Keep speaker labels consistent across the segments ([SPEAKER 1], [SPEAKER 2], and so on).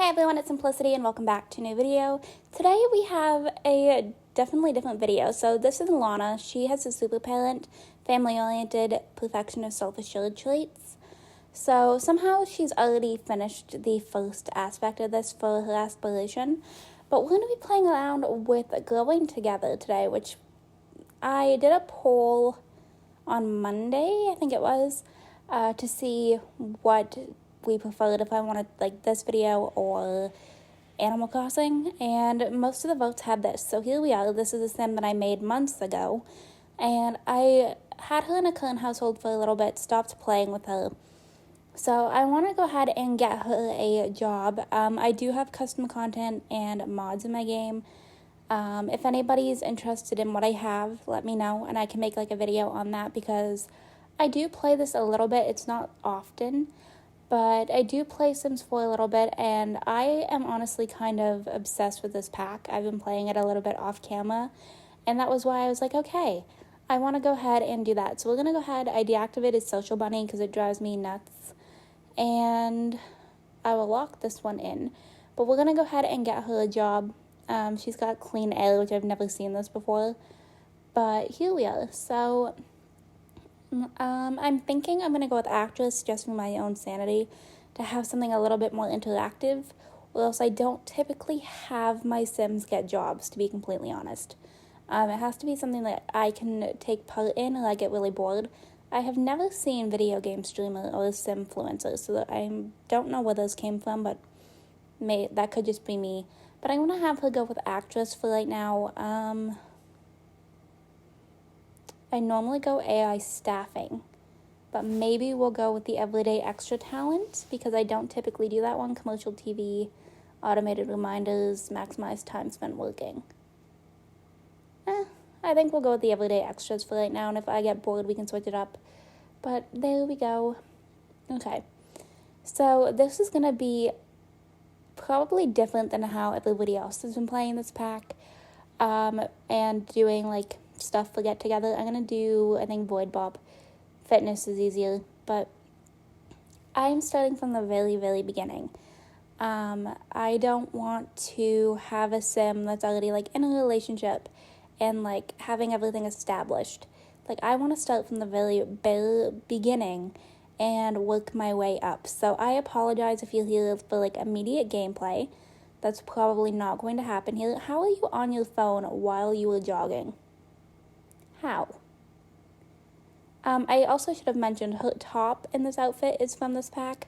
[SPEAKER 1] Hi everyone, it's Simplicity and welcome back to a new video. Today we have a definitely different video. So this is Lana. She has a super parent, family-oriented, perfectionist, self-assured traits. So somehow she's already finished the first aspect of this for her aspiration. But we're going to be playing around with growing together today, which I did a poll on Monday, I think it was, to see what we preferred, if I wanted like this video or Animal Crossing, and most of the votes had this. So here we are. This is a sim that I made months ago, and I had her in a current household for a little bit, stopped playing with her. So I want to go ahead and get her a job. I do have custom content and mods in my game. If anybody's interested in what I have, let me know, and I can make like a video on that, because I do play this a little bit. It's not often, but I do play Sims 4 a little bit, and I am honestly kind of obsessed with this pack. I've been playing it a little bit off camera, and that was why I was like, okay, I want to go ahead and do that. So we're going to go ahead. I deactivated Social Bunny because it drives me nuts, and I will lock this one in. But we're going to go ahead and get her a job. She's got clean air, which I've never seen this before, but here we are. So I'm thinking I'm going to go with actress just for my own sanity, to have something a little bit more interactive, or else I don't typically have my Sims get jobs, to be completely honest. It has to be something that I can take part in or I get really bored. I have never seen video game streamer or Simfluencers, so I don't know where those came from, but that could just be me. But I'm going to have her go with actress for right now. I normally go AI staffing, but maybe we'll go with the everyday extra talent, because I don't typically do that one. Commercial TV, automated reminders, maximize time spent working. I think we'll go with the everyday extras for right now, and if I get bored, we can switch it up. But there we go. Okay, so this is going to be probably different than how everybody else has been playing this pack, and doing like stuff for get together. I'm gonna do, I think, Void Bob. Fitness is easier, but I'm starting from the very, very beginning. I don't want to have a sim that's already like in a relationship and like having everything established. Like, I want to start from the very bare beginning and work my way up. So I apologize if you hear for like immediate gameplay. That's probably not going to happen here. How are you on your phone while you were jogging? How? I also should have mentioned her top in this outfit is from this pack,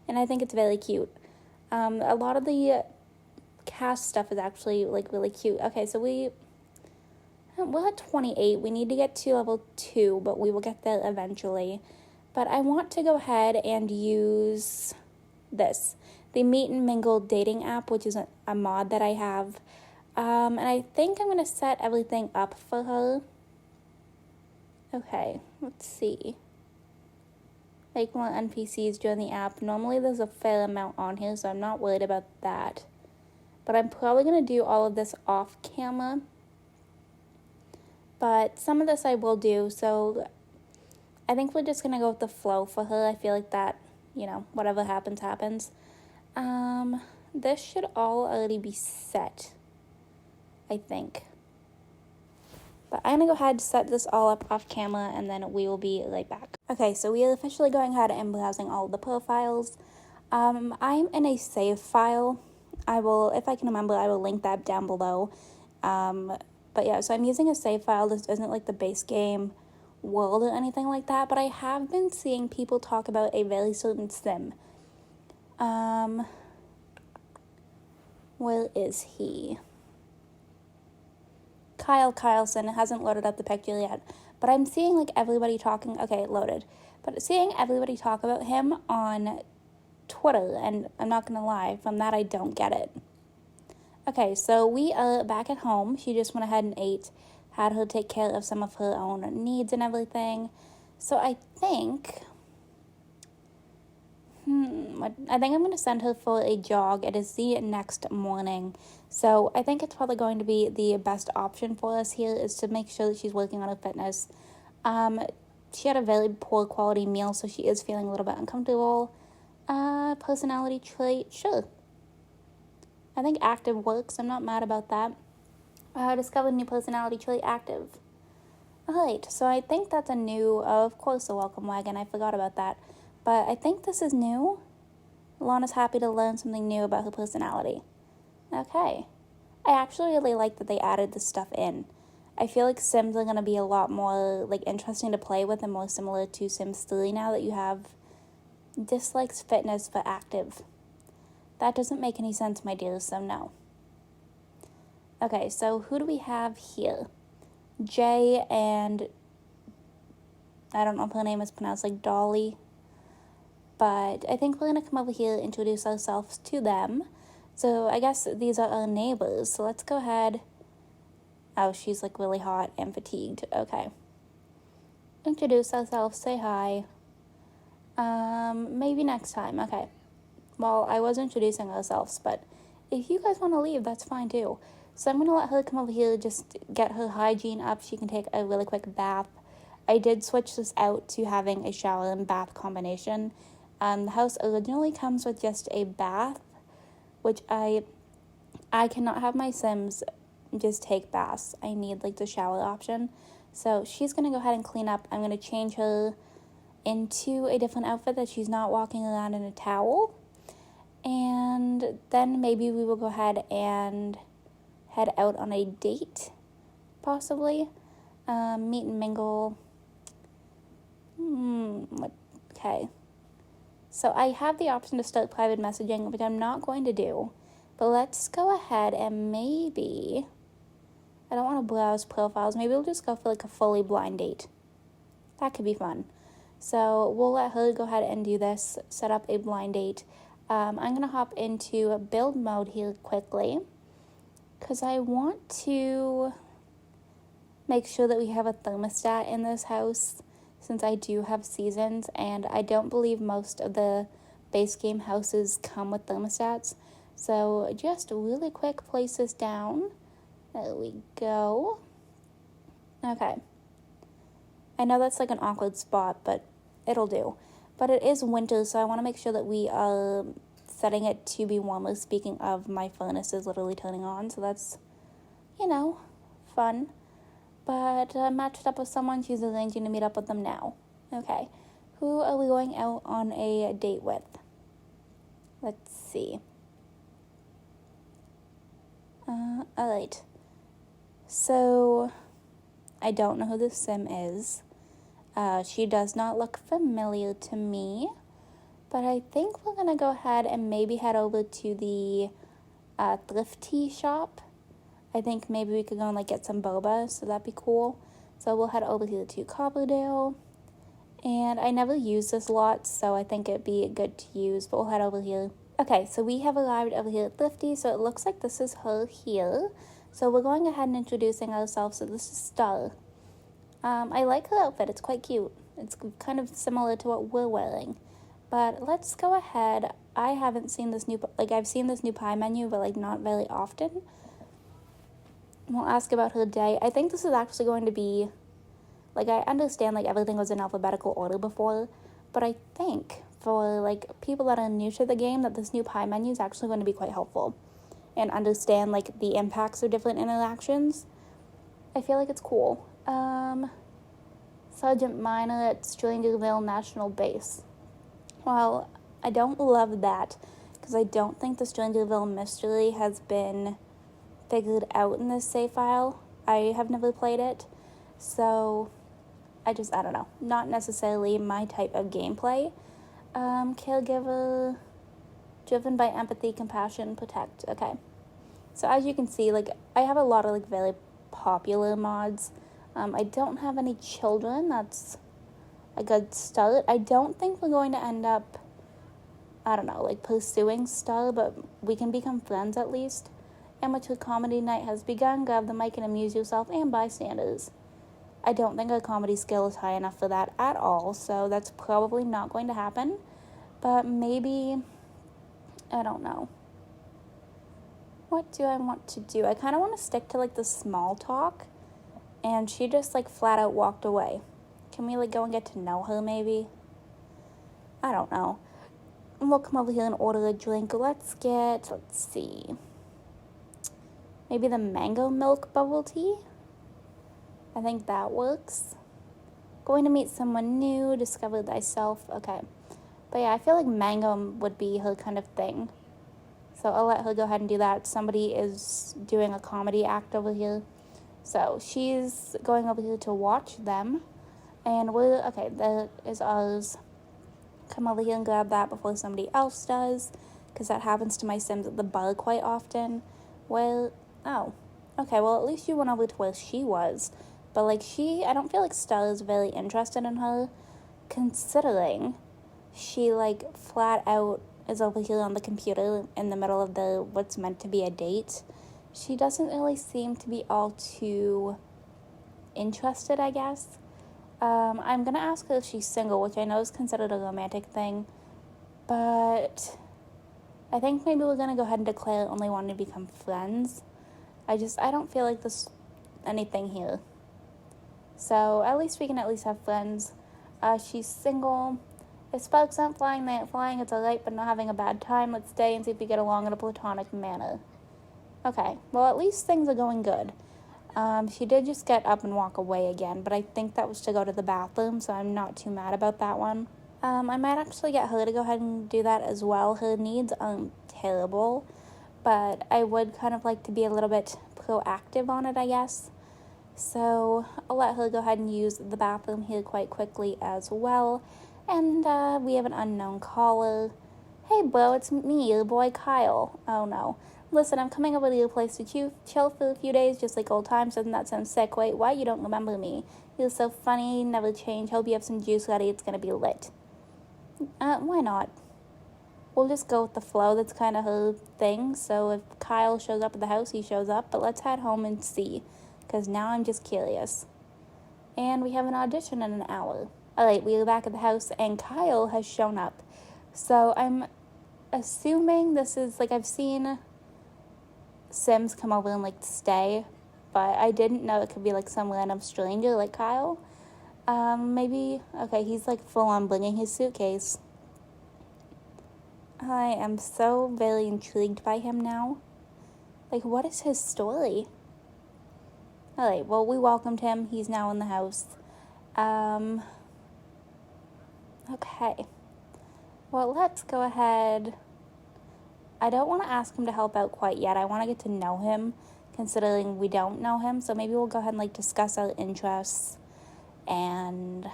[SPEAKER 1] and I think it's very cute. A lot of the cast stuff is actually like really cute. Okay, so we're at 28. We need to get to level 2, but we will get there eventually. But I want to go ahead and use this, the Meet and Mingle dating app, which is a mod that I have. And I think I'm going to set everything up for her. Okay, let's see. Make more NPCs join the app. Normally there's a fair amount on here, so I'm not worried about that. But I'm probably going to do all of this off camera. But some of this I will do, so I think we're just going to go with the flow for her. I feel like that, whatever happens, happens. This should all already be set, I think. But I'm going to go ahead and set this all up off camera, and then we will be right back. Okay, so we are officially going ahead and browsing all the profiles. I'm in a save file. I will, if I can remember, I will link that down below. But yeah, so I'm using a save file. This isn't like the base game world or anything like that, but I have been seeing people talk about a very certain sim. Where is he? Kyle Carlson. Hasn't loaded up the picture yet, but I'm seeing like everybody talking. Okay, loaded. But seeing everybody talk about him on Twitter, and I'm not gonna lie, from that I don't get it. Okay, so we are back at home. She just went ahead and ate, had her take care of some of her own needs and everything. So I think I'm going to send her for a jog. It is the next morning. So I think it's probably going to be the best option for us here, is to make sure that she's working on her fitness. She had a very poor quality meal, so she is feeling a little bit uncomfortable. Personality trait, sure. I think active works. I'm not mad about that. Discovered new personality trait, active. Alright, so I think that's a new, of course, a welcome wagon. I forgot about that. But I think this is new. Lana's happy to learn something new about her personality. Okay. I actually really like that they added this stuff in. I feel like Sims are going to be a lot more like interesting to play with and more similar to Sims 3 now that you have dislikes fitness for active. That doesn't make any sense, my dear, so no. Okay, so who do we have here? Jay and I don't know if her name is pronounced like Dolly, but I think we're going to come over here and introduce ourselves to them. So I guess these are our neighbors, so let's go ahead. Oh, she's like really hot and fatigued. Okay. Introduce ourselves, say hi. Maybe next time. Okay. Well, I was introducing ourselves, but if you guys want to leave, that's fine too. So I'm going to let her come over here, just get her hygiene up. She can take a really quick bath. I did switch this out to having a shower and bath combination. The house originally comes with just a bath, which I cannot have my Sims just take baths. I need like the shower option. So she's going to go ahead and clean up. I'm going to change her into a different outfit that she's not walking around in a towel. And then maybe we will go ahead and head out on a date, possibly. Meet and mingle. Okay. So I have the option to start private messaging, which I'm not going to do. But let's go ahead and maybe, I don't want to browse profiles. Maybe we'll just go for like a fully blind date. That could be fun. So we'll let her go ahead and do this, set up a blind date. I'm going to hop into build mode here quickly because I want to make sure that we have a thermostat in this house since I do have seasons, and I don't believe most of the base game houses come with thermostats. So just really quick, place this down. There we go. Okay. I know that's like an awkward spot, but it'll do. But it is winter, so I want to make sure that we are setting it to be warmer. Speaking of, my furnace is literally turning on, so that's, fun. But matched up with someone, she's arranging to meet up with them now. Okay. Who are we going out on a date with? Let's see. Alright. So, I don't know who this Sim is. She does not look familiar to me. But I think we're going to go ahead and maybe head over to the thrifty shop. I think maybe we could go and like get some boba, so that'd be cool. So we'll head over here to Cobblerdale. And I never use this lot, so I think it'd be good to use, but we'll head over here. Okay, so we have arrived over here at Thrifty, so it looks like this is her here. So we're going ahead and introducing ourselves. So this is Star. I like her outfit. It's quite cute. It's kind of similar to what we're wearing. But let's go ahead. I haven't seen this new, I've seen this new pie menu, but not very often. We'll ask about her day. I think this is actually going to be, I understand everything was in alphabetical order before, but I think for people that are new to the game that this new pie menu is actually going to be quite helpful and understand the impacts of different interactions. I feel like it's cool. Sergeant Minor at Strangerville National Base. Well, I don't love that because I don't think the Strangerville mystery has been figured out in this save file. I have never played it, so I don't know. Not necessarily my type of gameplay. Caregiver, driven by empathy, compassion, protect. Okay. So as you can see, I have a lot of very popular mods. I don't have any children. That's a good start. I don't think we're going to end up, pursuing Star, but we can become friends at least. Amateur comedy night has begun. Grab the mic and amuse yourself and bystanders. I don't think our comedy skill is high enough for that at all, so that's probably not going to happen. But maybe, I don't know. What do I want to do? I kind of want to stick to the small talk, and she just flat out walked away. Can we go and get to know her maybe? I don't know. We'll come over here and order a drink. Let's see. Maybe the mango milk bubble tea? I think that works. Going to meet someone new, discover thyself. Okay. But yeah, I feel like mango would be her kind of thing. So I'll let her go ahead and do that. Somebody is doing a comedy act over here. So she's going over here to watch them. And okay, that is ours. Come over here and grab that before somebody else does. Because that happens to my Sims at the bar quite often. Well, oh. Okay, well, at least you went over to where she was. But, like, I don't feel like Stella's very interested in her. Considering she, like, flat out is over here on the computer in the middle of what's meant to be a date. She doesn't really seem to be all too interested, I guess. I'm gonna ask her if she's single, which I know is considered a romantic thing, but I think maybe we're gonna go ahead and declare only wanting to become friends. I don't feel like there's anything here. So at least we can at least have friends. She's single. If sparks aren't flying, they ain't flying. It's alright, but not having a bad time. Let's stay and see if we get along in a platonic manner. Okay, well, at least things are going good. She did just get up and walk away again, but I think that was to go to the bathroom, so I'm not too mad about that one. I might actually get her to go ahead and do that as well. Her needs aren't terrible, but I would kind of like to be a little bit proactive on it, I guess. So I'll let her go ahead and use the bathroom here quite quickly as well. And we have an unknown caller. Hey, bro, it's me, your boy Kyle. Oh, no. Listen, I'm coming over to your place to chill for a few days, just like old times. Doesn't that sound sick? Wait, why you don't remember me? You're so funny, never change. Hope you have some juice ready. It's gonna be lit. Why not? We'll just go with the flow. That's kind of her thing. So if Kyle shows up at the house, he shows up. But let's head home and see, because now I'm just curious. And we have an audition in an hour. Alright, we are back at the house, and Kyle has shown up. So I'm assuming this is, like, I've seen Sims come over and, like, stay, but I didn't know it could be, like, some random stranger like Kyle. Maybe, okay, he's, like, full on bringing his suitcase. I am so very intrigued by him now. Like, what is his story? Alright, well, we welcomed him. He's now in the house. Okay. Well, let's go ahead. I don't want to ask him to help out quite yet. I want to get to know him, considering we don't know him. So maybe we'll go ahead and, like, discuss our interests. And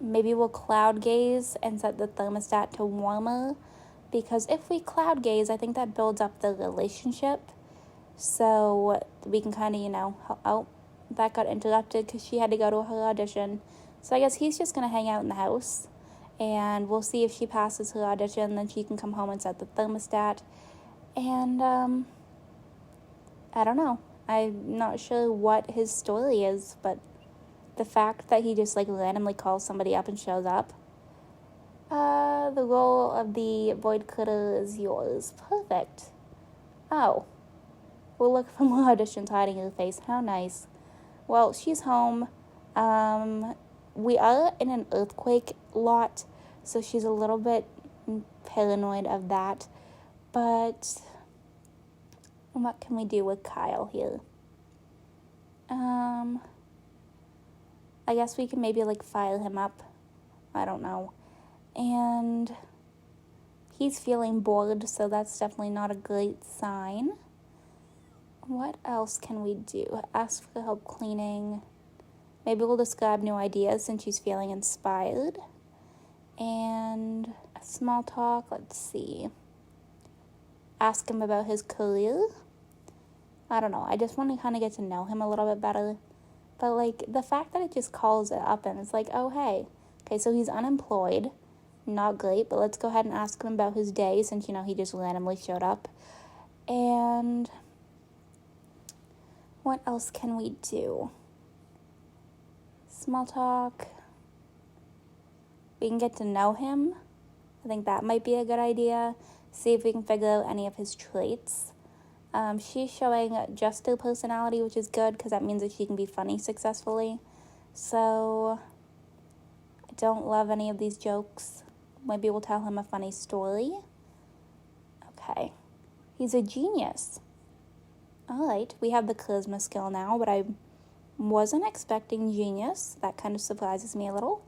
[SPEAKER 1] maybe we'll cloud gaze and set the thermostat to warmer. Because if we cloud gaze, I think that builds up the relationship. So we can kind of, oh, that got interrupted because she had to go to her audition. So I guess he's just going to hang out in the house. And we'll see if she passes her audition, then she can come home and set the thermostat. And, I don't know. I'm not sure what his story is, but the fact that he just, like, randomly calls somebody up and shows up. The role of the Void Critter is yours. Perfect. Oh. We'll look for more auditions hiding her face. How nice. Well, she's home. We are in an earthquake lot, so she's a little bit paranoid of that. But what can we do with Kyle here? I guess we can maybe, like, fire him up. I don't know. And he's feeling bored, so that's definitely not a great sign. What else can we do? Ask for help cleaning. Maybe we'll describe new ideas since she's feeling inspired. And small talk, let's see. Ask him about his career. I don't know. I just want to kind of get to know him a little bit better. But, like, the fact that it just calls it up and it's like, oh, hey. Okay, so he's unemployed. Not great, but let's go ahead and ask him about his day since, he just randomly showed up. And what else can we do? Small talk. We can get to know him. I think that might be a good idea. See if we can figure out any of his traits. She's showing just her personality, which is good because that means that she can be funny successfully. So I don't love any of these jokes. Maybe we'll tell him a funny story. Okay. He's a genius. Alright, we have the charisma skill now, but I wasn't expecting genius. That kind of surprises me a little.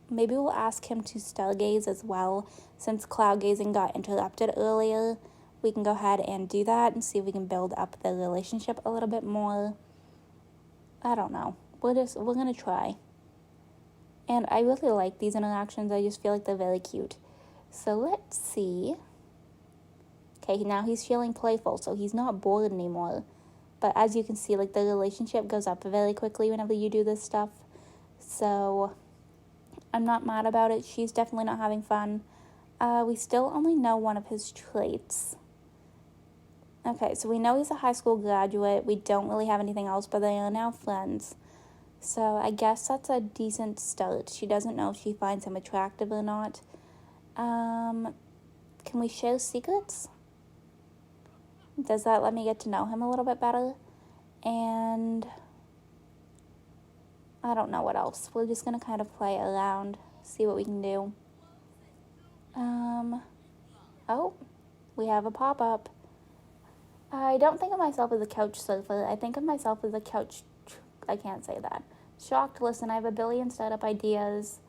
[SPEAKER 1] Maybe we'll ask him to stargaze as well. Since cloud gazing got interrupted earlier, we can go ahead and do that and see if we can build up the relationship a little bit more. I don't know. We're gonna try. And I really like these interactions. I just feel like they're very cute. So let's see. Okay, now he's feeling playful, so he's not bored anymore. But as you can see, like, the relationship goes up very quickly whenever you do this stuff. So I'm not mad about it. She's definitely not having fun. We still only know one of his traits. Okay, so we know he's a high school graduate. We don't really have anything else, but they are now friends. So I guess that's a decent start. She doesn't know if she finds him attractive or not. Can we share secrets? Does that let me get to know him a little bit better? And I don't know what else. We're just going to kind of play around, see what we can do. Oh, we have a pop-up. I don't think of myself as a couch surfer. I think of myself as a couch... I can't say that. Shocked, listen, I have a billion startup ideas.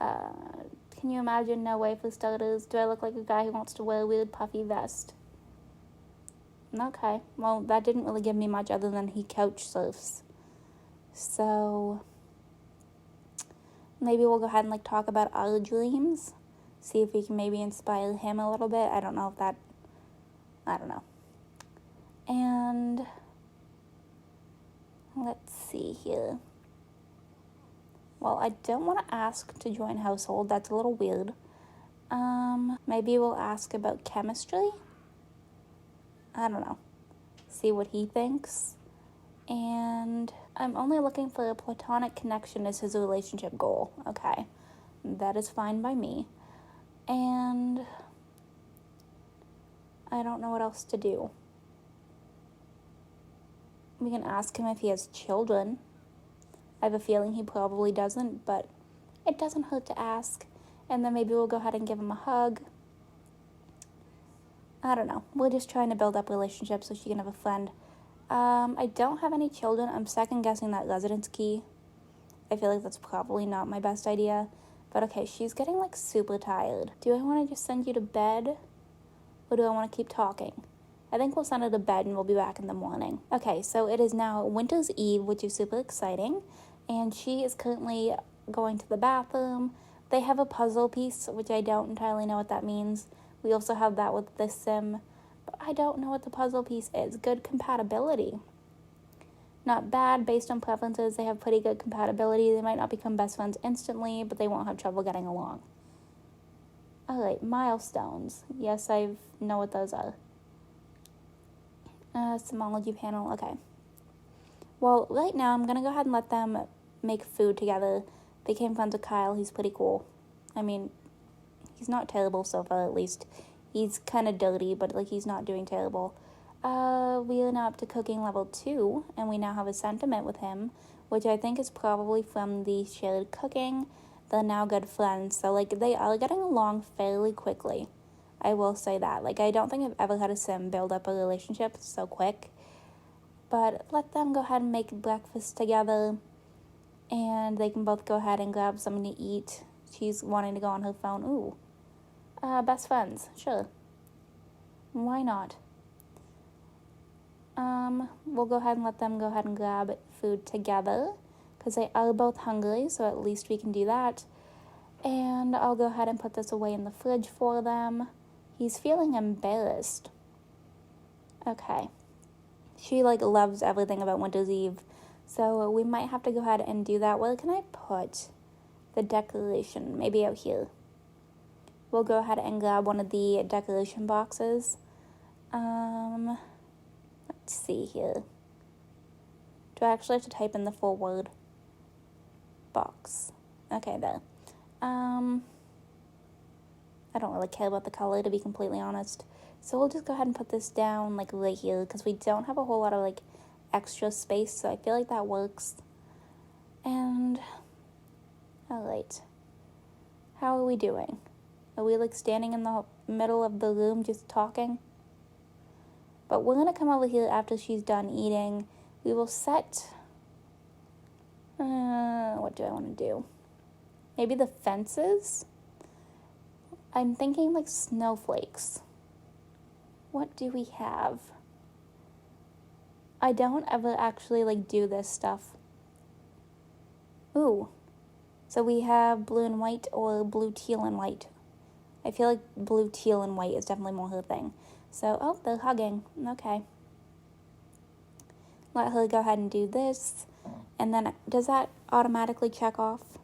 [SPEAKER 1] Can you imagine? No way for starters. Do I look like a guy who wants to wear a weird puffy vest? Okay, well, that didn't really give me much other than he couch surfs. So maybe we'll go ahead and, like, talk about our dreams. See if we can maybe inspire him a little bit. I don't know. And let's see here. Well, I don't want to ask to join household. That's a little weird. Maybe we'll ask about chemistry. I don't know. See what he thinks. And I'm only looking for a platonic connection as his relationship goal. Okay. That is fine by me. And I don't know what else to do. We can ask him if he has children. I have a feeling he probably doesn't, but it doesn't hurt to ask. And then maybe we'll go ahead and give him a hug. I don't know. We're just trying to build up relationships so she can have a friend. I don't have any children. I'm second guessing that residence key. I feel like that's probably not my best idea. But okay, she's getting, like, super tired. Do I want to just send you to bed? Or do I want to keep talking? I think we'll send her to bed and we'll be back in the morning. Okay, so it is now Winter's Eve, which is super exciting. And she is currently going to the bathroom. They have a puzzle piece, which I don't entirely know what that means. We also have that with The Sim. But I don't know what the puzzle piece is. Good compatibility. Not bad based on preferences. They have pretty good compatibility. They might not become best friends instantly, but they won't have trouble getting along. Alright, milestones. Yes, I know what those are. Simology panel, okay. Well, right now I'm going to go ahead and let them make food together. Became friends with Kyle. He's pretty cool. I mean, he's not terrible so far, at least. He's kind of dirty, but, like, he's not doing terrible. We are now up to cooking level 2, and we now have a sentiment with him, which I think is probably from the shared cooking. They're now good friends, so, like, they are getting along fairly quickly. I will say that. Like, I don't think I've ever had a sim build up a relationship so quick. But let them go ahead and make breakfast together, and they can both go ahead and grab something to eat. She's wanting to go on her phone. Ooh. Best friends. Sure. Why not? We'll go ahead and let them go ahead and grab food together, because they are both hungry, so at least we can do that. And I'll go ahead and put this away in the fridge for them. He's feeling embarrassed. Okay. She, like, loves everything about Winter's Eve, so we might have to go ahead and do that. Where can I put the decoration? Maybe out here. We'll go ahead and grab one of the decoration boxes. Let's see here. Do I actually have to type in the full word? Box. Okay, there. I don't really care about the color, to be completely honest. So we'll just go ahead and put this down, like, right here, because we don't have a whole lot of, like, extra space, so I feel like that works. And, alright. How are we doing? Are we, like, standing in the middle of the room just talking? But we're going to come over here after she's done eating. We will set... what do I want to do? Maybe the fences? I'm thinking like snowflakes. What do we have? I don't ever actually like do this stuff. Ooh. So we have blue and white or blue, teal, and white. I feel like blue, teal, and white is definitely more her thing. So, oh, they're hugging. Okay. Let her go ahead and do this. And then, does that automatically check off?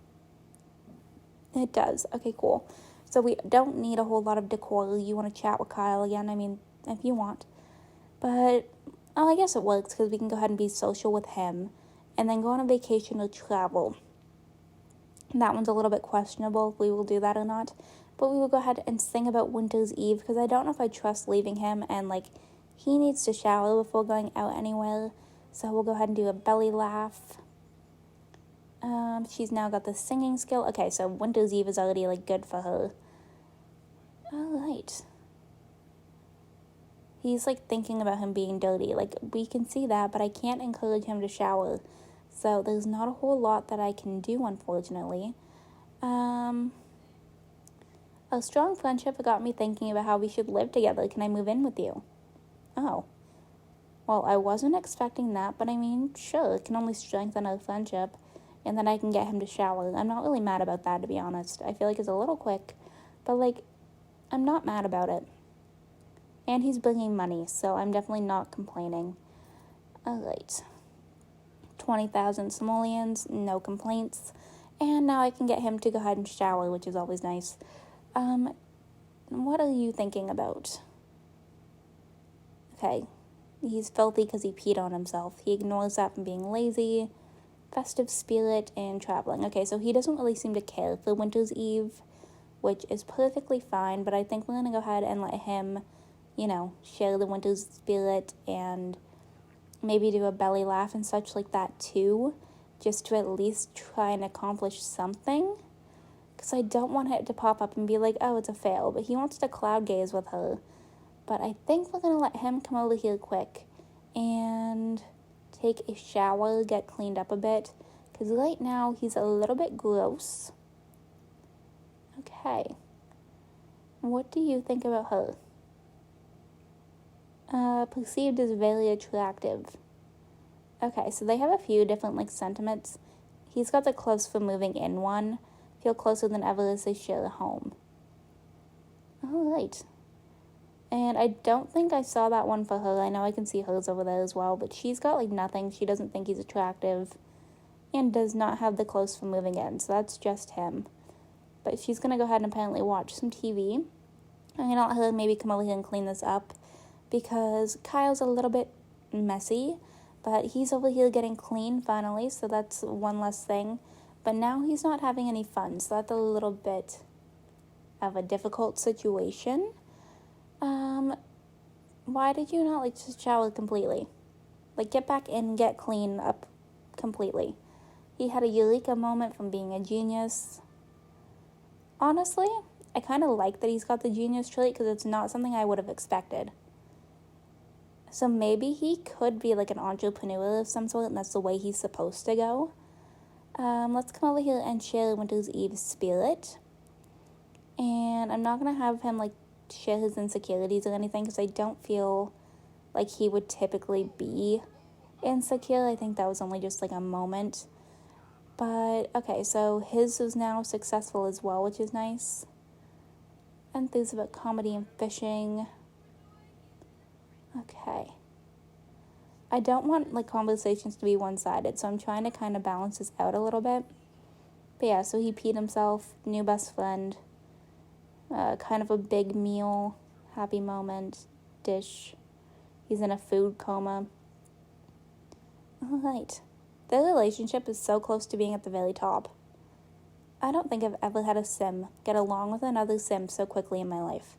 [SPEAKER 1] It does. Okay, cool. So we don't need a whole lot of decor. You want to chat with Kyle again? I mean, if you want. But, oh, I guess it works because we can go ahead and be social with him. And then go on a vacation or travel. That one's a little bit questionable if we will do that or not. But we will go ahead and sing about Winter's Eve because I don't know if I trust leaving him, and like he needs to shower before going out anywhere. So we'll go ahead and do a belly laugh. She's now got the singing skill. Okay, so Winter's Eve is already like good for her. Alright. He's like thinking about him being dirty. Like we can see that, but I can't encourage him to shower. So there's not a whole lot that I can do, unfortunately. A strong friendship got me thinking about how we should live together. Can I move in with you? Oh. Well, I wasn't expecting that, but I mean, sure, it can only strengthen our friendship. And then I can get him to shower. I'm not really mad about that, to be honest. I feel like it's a little quick, but like, I'm not mad about it. And he's bringing money, so I'm definitely not complaining. Alright. 20,000 simoleons, no complaints. And now I can get him to go ahead and shower, which is always nice. What are you thinking about? Okay, he's filthy because he peed on himself. He ignores that from being lazy, festive spirit, and traveling. Okay, so he doesn't really seem to care for Winter's Eve, which is perfectly fine, but I think we're going to go ahead and let him, share the Winter's spirit and maybe do a belly laugh and such like that too, just to at least try and accomplish something. Because I don't want it to pop up and be like, oh, it's a fail. But he wants to cloud gaze with her. But I think we're going to let him come over here quick and take a shower, get cleaned up a bit. Because right now, he's a little bit gross. Okay. What do you think about her? Perceived as very attractive. Okay, so they have a few different, sentiments. He's got the close for moving in one. Feel closer than ever as they share a home. Alright. And I don't think I saw that one for her. I know I can see hers over there as well, but she's got, nothing. She doesn't think he's attractive and does not have the close for moving in, so that's just him. But she's going to go ahead and apparently watch some TV. I'm going to let her maybe come over here and clean this up because Kyle's a little bit messy, but he's over here getting clean finally, so that's one less thing. But now he's not having any fun, so that's a little bit of a difficult situation. Why did you not, just shower completely? Get back in, get clean up completely. He had a eureka moment from being a genius. Honestly, I kind of like that he's got the genius trait because it's not something I would have expected. So maybe he could be, an entrepreneur of some sort, and that's the way he's supposed to go. Let's come over here and share Winter's Eve's spirit. And I'm not going to have him, share his insecurities or anything because I don't feel like he would typically be insecure. I think that was only just, a moment. But, okay, so his is now successful as well, which is nice. Enthused about comedy and fishing. Okay. I don't want, conversations to be one-sided, so I'm trying to kind of balance this out a little bit. But yeah, so he peed himself, new best friend, kind of a big meal, happy moment, dish. He's in a food coma. Alright. Their relationship is so close to being at the very top. I don't think I've ever had a sim get along with another sim so quickly in my life.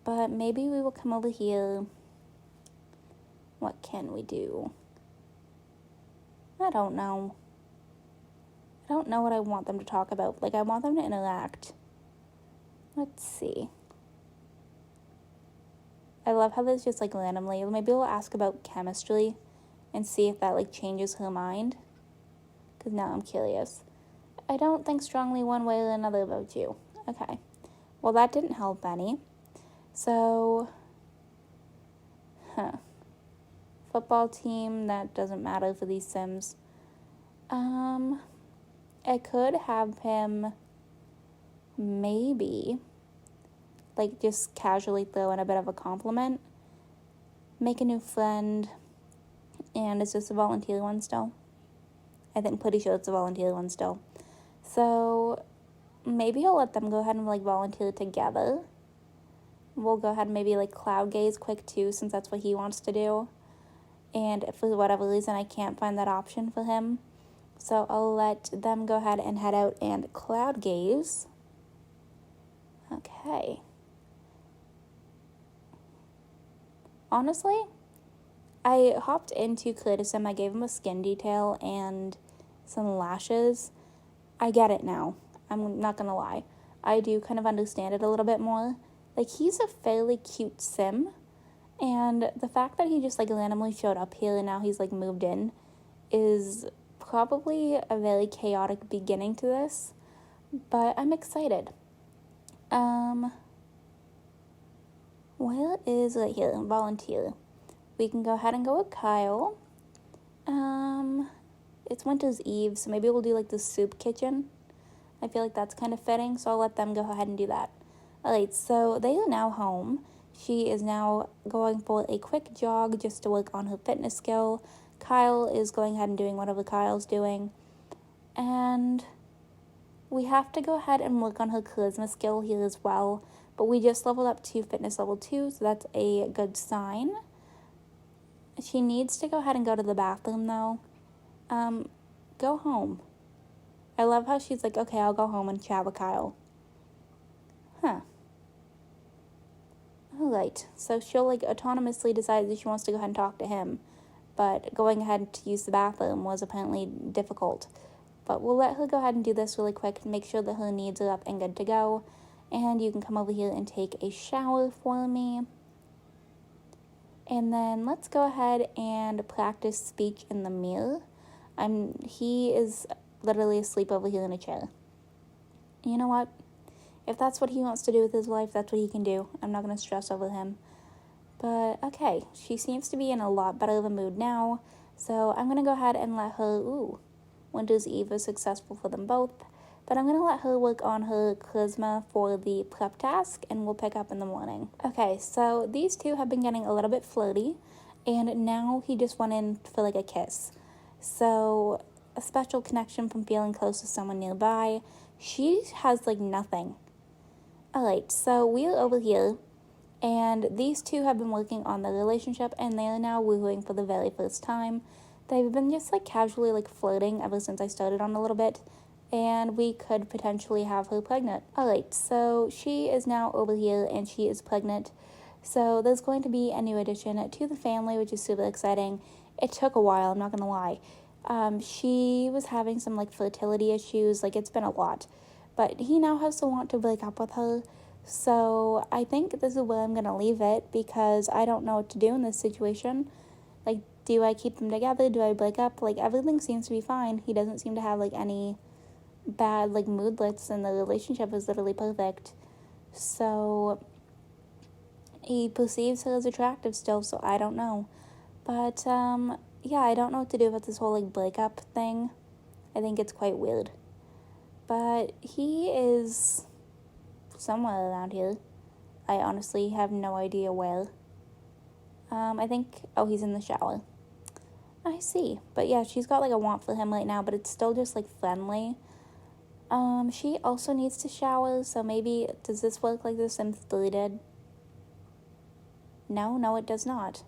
[SPEAKER 1] But maybe we will come over here. What can we do? I don't know. I don't know what I want them to talk about. I want them to interact. Let's see. I love how this just, like, randomly. Maybe we'll ask about chemistry and see if that, like, changes her mind. Because now I'm curious. I don't think strongly one way or another about you. Okay. Well, that didn't help any. So, football team, that doesn't matter for these Sims. I could have him maybe, like, just casually throw in a bit of a compliment. Make a new friend. And is this a volunteer one still? I think pretty sure it's a volunteer one still. So maybe I'll let them go ahead and, like, volunteer together. We'll go ahead and maybe, like, cloud gaze quick too, since that's what he wants to do. And if for whatever reason I can't find that option for him, so I'll let them go ahead and head out and cloud gaze. Okay. Honestly, I hopped into Clearsim. I gave him a skin detail and some lashes. I get it now. I'm not gonna lie. I do kind of understand it a little bit more. Like, he's a fairly cute Sim, and the fact that he just, like, randomly showed up here and now he's, like, moved in is probably a very chaotic beginning to this, but I'm excited. Where is right here? Volunteer. We can go ahead and go with Kyle. It's Winter's Eve, so maybe we'll do, like, the soup kitchen. I feel like that's kind of fitting, so I'll let them go ahead and do that. Alright, so they are now home. She is now going for a quick jog just to work on her fitness skill. Kyle is going ahead and doing whatever Kyle's doing. And we have to go ahead and work on her charisma skill here as well. But we just leveled up to fitness level 2, so that's a good sign. She needs to go ahead and go to the bathroom, though. Go home. I love how she's like, okay, I'll go home and chat with Kyle. Alright, so she'll, like, autonomously decide that she wants to go ahead and talk to him. But going ahead to use the bathroom was apparently difficult. But we'll let her go ahead and do this really quick and make sure that her needs are up and good to go. And you can come over here and take a shower for me. And then let's go ahead and practice speech in the mirror. He is literally asleep over here in a chair. You know what? If that's what he wants to do with his life, that's what he can do. I'm not going to stress over him. But, okay, she seems to be in a lot better of a mood now. So I'm going to go ahead and let her, Winter's Eve is successful for them both. But I'm going to let her work on her charisma for the prep task, and we'll pick up in the morning. Okay, so these two have been getting a little bit flirty, and now he just went in for, like, a kiss. So, a special connection from feeling close to someone nearby. She has, like, nothing. Alright, so we're over here, and these two have been working on their relationship, and they are now wooing for the very first time. They've been just, like, casually, like, flirting ever since I started on a little bit, and we could potentially have her pregnant. Alright, so she is now over here, and she is pregnant. So there's going to be a new addition to the family, which is super exciting. It took a while, I'm not gonna lie. She was having some, like, fertility issues, like, it's been a lot. But he now has to want to break up with her. So I think this is where I'm gonna leave it, because I don't know what to do in this situation. Like, do I keep them together? Do I break up? Like, everything seems to be fine. He doesn't seem to have, like, any bad, like, moodlets, and the relationship is literally perfect. So he perceives her as attractive still, so I don't know. But, yeah, I don't know what to do about this whole, like, breakup thing. I think it's quite weird. But he is somewhere around here. I honestly have no idea where. I think, he's in the shower. I see. But yeah, she's got, like, a want for him right now, but it's still just, like, friendly. She also needs to shower, so maybe, does this work like The Sims 3 did? No, it does not.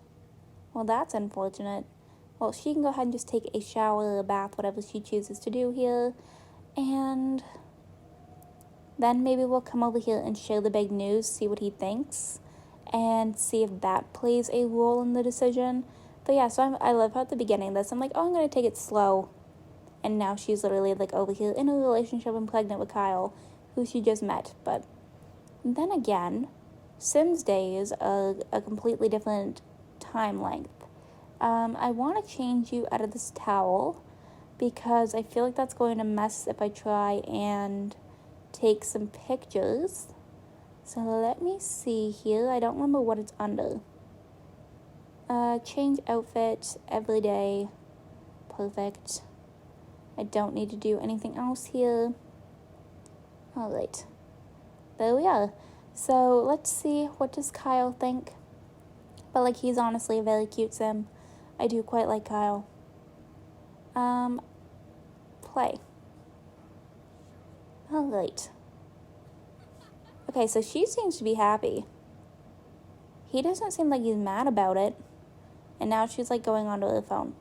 [SPEAKER 1] Well, that's unfortunate. Well, she can go ahead and just take a shower or a bath, whatever she chooses to do here. And then maybe we'll come over here and share the big news, see what he thinks, and see if that plays a role in the decision. But yeah, so I love how at the beginning of this, I'm like, I'm going to take it slow. And now she's literally, like, over here in a relationship and pregnant with Kyle, who she just met. But then again, Sims days a completely different time length. I want to change you out of this towel because I feel like that's going to mess if I try and take some pictures. So let me see here. I don't remember what it's under. Change outfit every day. Perfect. I don't need to do anything else here. Alright. There we are. So let's see, what does Kyle think? But like, he's honestly a very cute sim. I do quite like Kyle. Play. Alright. Okay, so she seems to be happy. He doesn't seem like he's mad about it. And now she's like going onto the phone.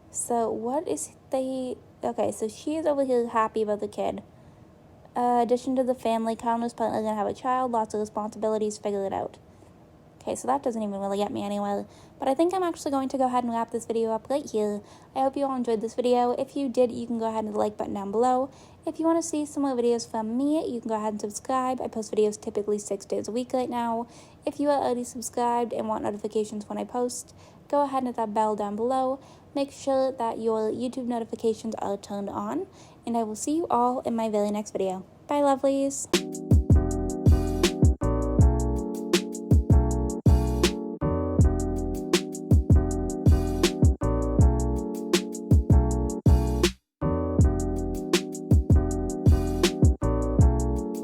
[SPEAKER 1] So what is they... Okay, so she's over here happy about the kid. Addition to the family, Kyle and his partner are going to have a child, lots of responsibilities, figure it out. Okay, so that doesn't even really get me anywhere. But I think I'm actually going to go ahead and wrap this video up right here. I hope you all enjoyed this video. If you did, you can go ahead and hit the like button down below. If you want to see some more videos from me, you can go ahead and subscribe. I post videos typically 6 days a week right now. If you are already subscribed and want notifications when I post, go ahead and hit that bell down below. Make sure that your YouTube notifications are turned on. And I will see you all in my very next video. Bye, lovelies.